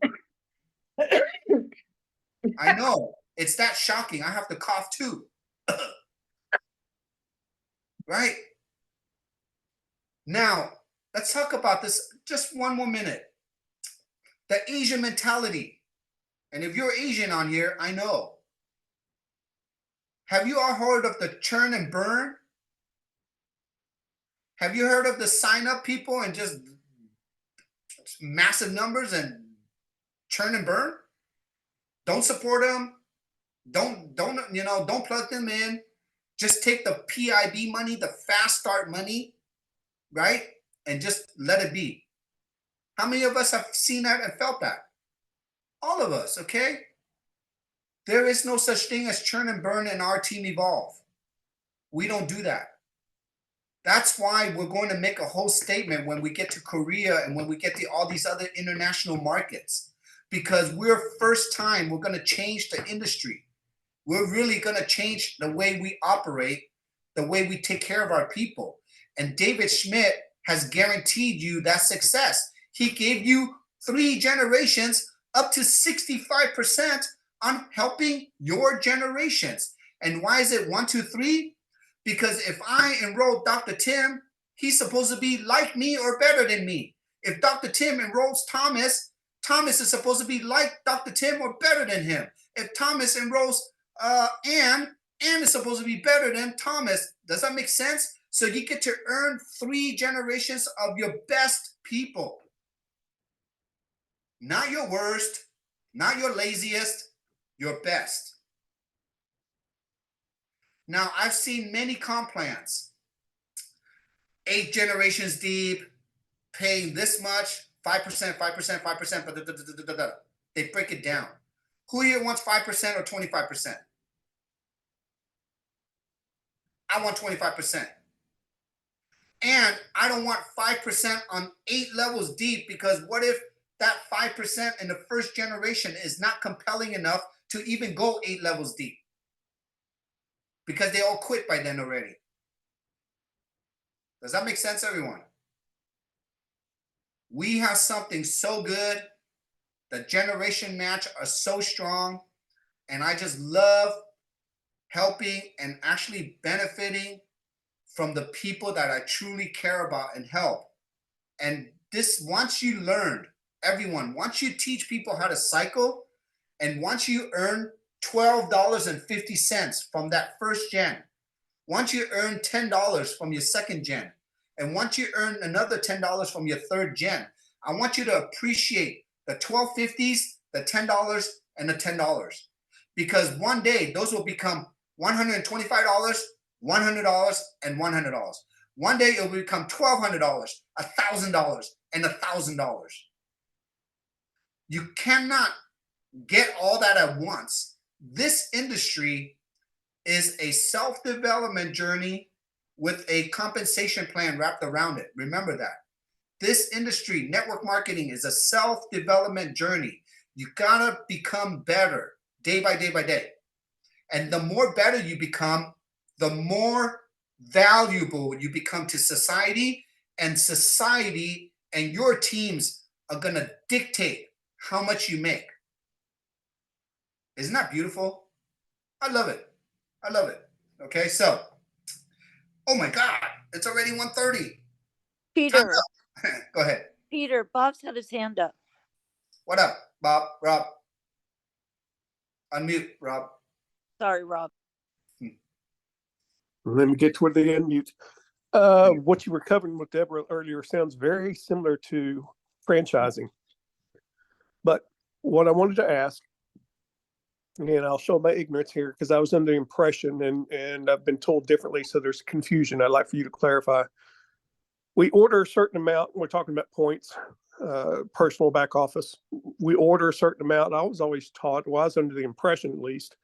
I know, it's that shocking. I have to cough too. Right? Now, let's talk about this just one more minute. The Asian mentality. And if you're Asian on here, I know. Have you all heard of the churn and burn? Have you heard of the sign up people and just massive numbers and churn and burn? Don't support them. Don't plug them in. Just take the PIB money, the fast start money, right? And just let it be. How many of us have seen that and felt that? All of us, okay? There is no such thing as churn and burn in our team Evolve. We don't do that. That's why we're going to make a whole statement when we get to Korea and when we get to all these other international markets, because we're going to change the industry. We're really going to change the way we operate, the way we take care of our people. And David Schmidt has guaranteed you that success. He gave you 3 generations up to 65% on helping your generations. And why is it 1, 2, 3? Because if I enroll Dr. Tim, he's supposed to be like me or better than me. If Dr. Tim enrolls Thomas, Thomas is supposed to be like Dr. Tim or better than him. If Thomas enrolls Ann is supposed to be better than Thomas. Does that make sense? So you get to earn 3 generations of your best people. Not your worst, not your laziest, your best. Now, I've seen many comp plans, 8 generations deep, paying this much, 5%, 5%, 5%, but they break it down. Who here wants 5% or 25%? I want 25%. And I don't want 5% on 8 levels deep, because what if that 5% in the first generation is not compelling enough to even go 8 levels deep? Because they all quit by then already. Does that make sense, everyone? We have something so good. The generation match are so strong. And I just love helping and actually benefiting from the people that I truly care about and help. And this, once you learned, everyone, once you teach people how to cycle, and once you earn $12.50 from that first gen, once you earn $10 from your second gen, and once you earn another $10 from your third gen, I want you to appreciate the $12.50s, the $10, and the $10. Because one day those will become $125, $100, and $100. One day it will become $1,200, $1,000, and $1,000. You cannot get all that at once. This industry is a self-development journey with a compensation plan wrapped around it. Remember that. This industry, network marketing, is a self-development journey. You gotta become better day by day by day. And the more better you become, the more valuable you become to society, and society and your teams are gonna dictate how much you make. Isn't that beautiful? I love it. I love it. Okay, so, oh my God, it's already 1:30. Peter, Go ahead. Peter, Bob's had his hand up. What up, Bob? Rob? Unmute, Rob. Sorry, Rob. Let me get toward the unmute. What you were covering with Deborah earlier sounds very similar to franchising. But what I wanted to ask, and I'll show my ignorance here because I was under the impression, and I've been told differently, so there's confusion. I'd like for you to clarify. We order a certain amount, we're talking about points, personal back office. We order a certain amount. I was always taught, well, I was under the impression at least,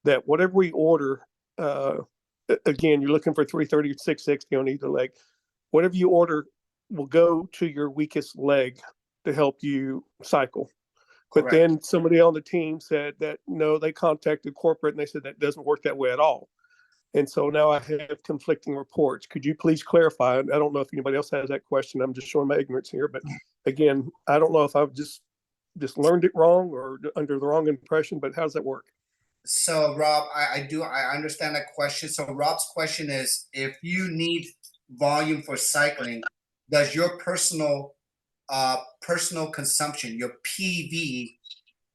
that whatever we order, again, you're looking for 330, 660 on either leg. Whatever you order will go to your weakest leg to help you cycle. But Correct. then somebody on the team said that, no, they contacted corporate and they said that doesn't work that way at all. And so now I have conflicting reports. Could you please clarify? I don't know if anybody else has that question. I'm just showing my ignorance here. But again, I don't know if I've just learned it wrong or under the wrong impression, but how does that work? So Rob, I understand that question. So Rob's question is, if you need volume for cycling, does your personal consumption, your PV,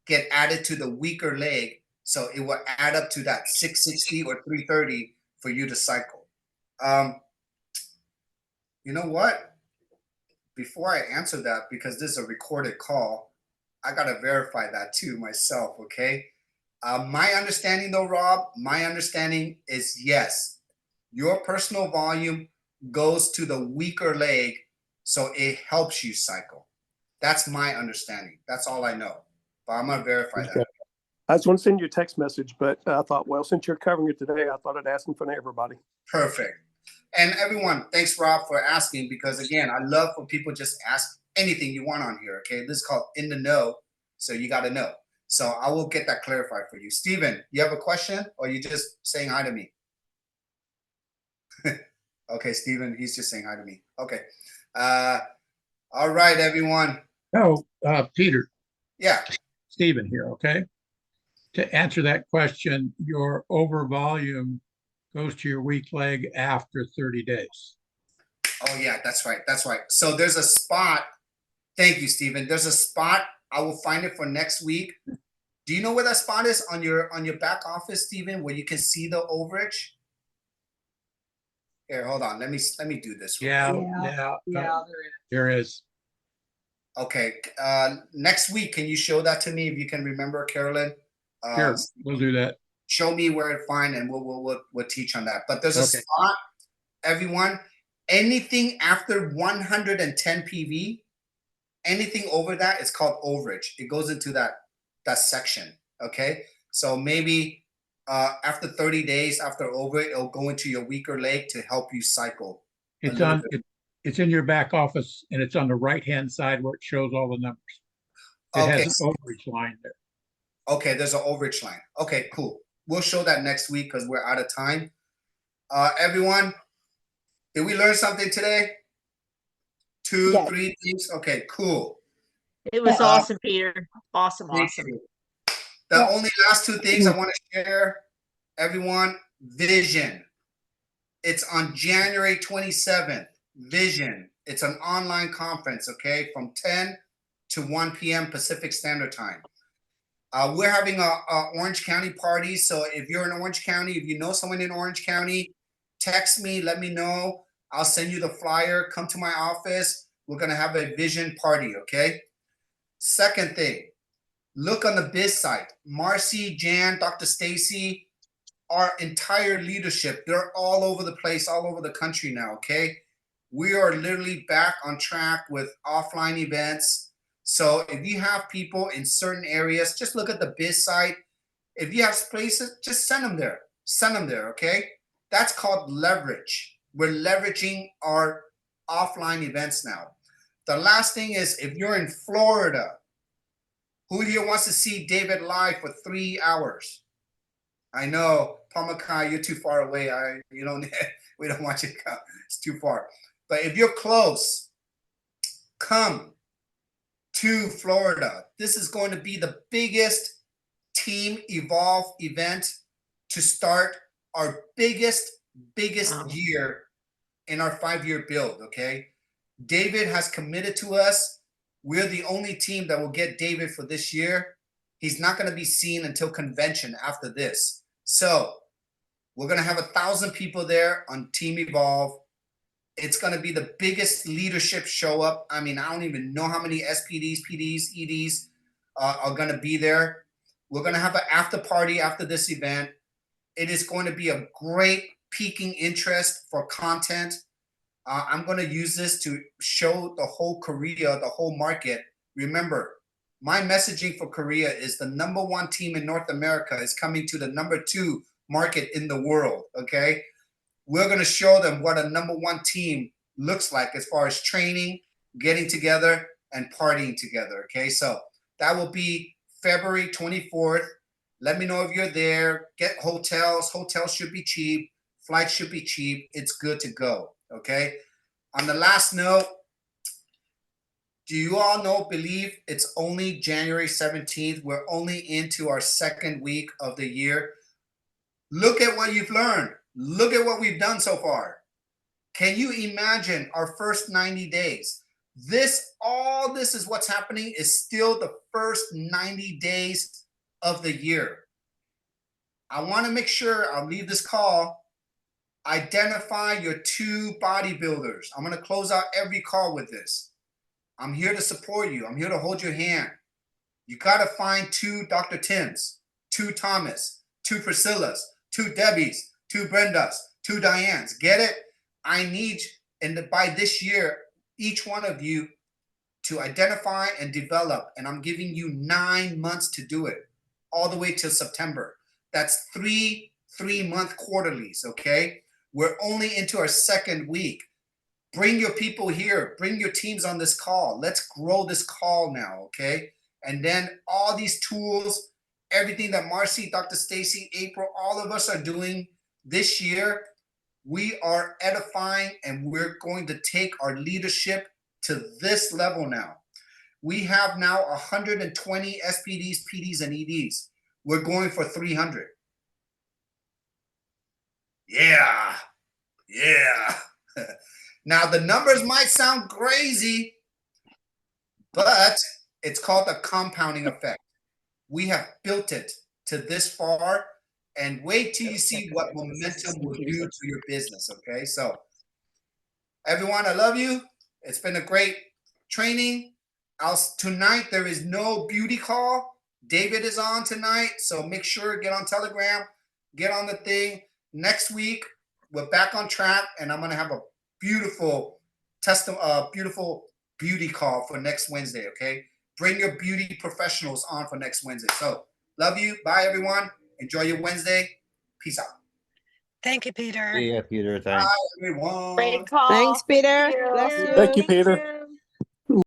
get added to the weaker leg, so it will add up to that 660 or 330 for you to cycle? You know what? Before I answer that, because this is a recorded call, I gotta verify that too myself, okay? My understanding though, Rob, my understanding is yes, your personal volume goes to the weaker leg, so it helps you cycle. That's my understanding. That's all I know, but I'm gonna verify that. I just want to send you a text message, but I thought, well, since you're covering it today, I thought I'd ask them for everybody. Perfect. And everyone, thanks, Rob, for asking, because again, I love when people just ask anything you want on here, okay? This is called In the Know, so you got to know. So I will get that clarified for you. Steven, you have a question, or are you just saying hi to me? Okay, Steven, he's just saying hi to me. Okay. All right, everyone. Oh, Peter. Yeah. Stephen here, okay? To answer that question, your over volume goes to your weak leg after 30 days. Oh, yeah, that's right. That's right. So there's a spot. Thank you, Stephen. There's a spot. I will find it for next week. Do you know where that spot is on your back office, Stephen, where you can see the overage? Here, hold on. Let me do this. Yeah, there is. Okay. Next week, can you show that to me if you can remember, Carolyn? Sure, we'll do that. show me where to find, and we'll teach on that. But there's a Okay. spot, everyone. Anything after 110 PV, anything over that is called overage. It goes into that section. Okay, so maybe after 30 days after over it, it'll go into your weaker leg to help you cycle. It's it's in your back office, and it's on the right-hand side where it shows all the numbers. It Okay. has an overage line there. Okay, there's an overage line. Okay, cool. We'll show that next week because we're out of time. Everyone, did we learn something today? Two, Yes. 3 things? Okay, cool. It was Yeah. awesome, Peter. Awesome, Thank awesome. you. The only last 2 things I want to share, everyone, Vision. It's on January 27th. Vision. It's an online conference, okay, from 10 to 1 p.m. Pacific Standard Time. We're having a Orange County party. So if you're in Orange County, if you know someone in Orange County, text me, let me know. I'll send you the flyer. Come to my office. We're going to have a vision party, okay? Second thing, look on the biz site. Marcy, Jan, Dr. Stacy, our entire leadership, they're all over the place, all over the country now, okay? We are literally back on track with offline events. So if you have people in certain areas, just look at the biz site. If you have places, just send them there. Send them there, okay? That's called leverage. We're leveraging our offline events now. The last thing is, if you're in Florida, who here wants to see David live for 3 hours? I know, Pamakai, you're too far away. We don't want you to come. It's too far. But if you're close, come to Florida. This is going to be the biggest Team Evolve event to start our biggest year in our 5-year build, okay? David has committed to us. We're the only team that will get David for this year. He's not going to be seen until convention after this. So we're going to have 1,000 people there on Team Evolve. It's going to be the biggest leadership show up. I mean, I don't even know how many SPDs, PDs, EDs are going to be there. We're going to have an after party after this event. It is going to be a great piquing interest for content. I'm going to use this to show the whole Korea, the whole market. Remember, my messaging for Korea is the #1 team in North America is coming to the #2 market in the world, okay? We're going to show them what a #1 team looks like as far as training, getting together, and partying together, okay? So that will be February 24th. Let me know if you're there. Get hotels. Hotels should be cheap. Flights should be cheap. It's good to go, okay? On the last note, do you all believe it's only January 17th? We're only into our 2nd week of the year. Look at what you've learned. Look at what we've done so far. Can you imagine our first 90 days? All this is what's happening is still the first 90 days of the year. I want to make sure, I'll leave this call, identify your 2 bodybuilders. I'm going to close out every call with this. I'm here to support you. I'm here to hold your hand. You got to find 2 Dr. Tims, 2 Thomas, 2 Priscillas, 2 Debbies, 2 Brendas, 2 Dianes. Get it? I need, by this year, each one of you to identify and develop. And I'm giving you 9 months to do it, all the way till September. That's 3 3-month quarterlies, okay? We're only into our 2nd week. Bring your people here. Bring your teams on this call. Let's grow this call now, okay? And then all these tools, everything that Marcy, Dr. Stacy, April, all of us are doing this year, we are edifying, and we're going to take our leadership to this level now. We have now 120 SPDs, PDs, and EDs. We're going for 300. Yeah. Now, the numbers might sound crazy, but it's called the compounding effect. We have built it to this far, and wait till you see what momentum will do to your business, okay? So, everyone, I love you. It's been a great training. Tonight, there is no beauty call. David is on tonight, so make sure, get on Telegram. get on the thing. Next week, we're back on track, and I'm gonna have a beautiful beautiful beauty call for next Wednesday. Okay, bring your beauty professionals on for next Wednesday. So love you. Bye, everyone. Enjoy your Wednesday. Peace out. Thank you, Peter. See ya, Peter. Thanks. Bye, everyone. Great call. Thanks, Peter. Thank you. Bless you. Thank you, Peter.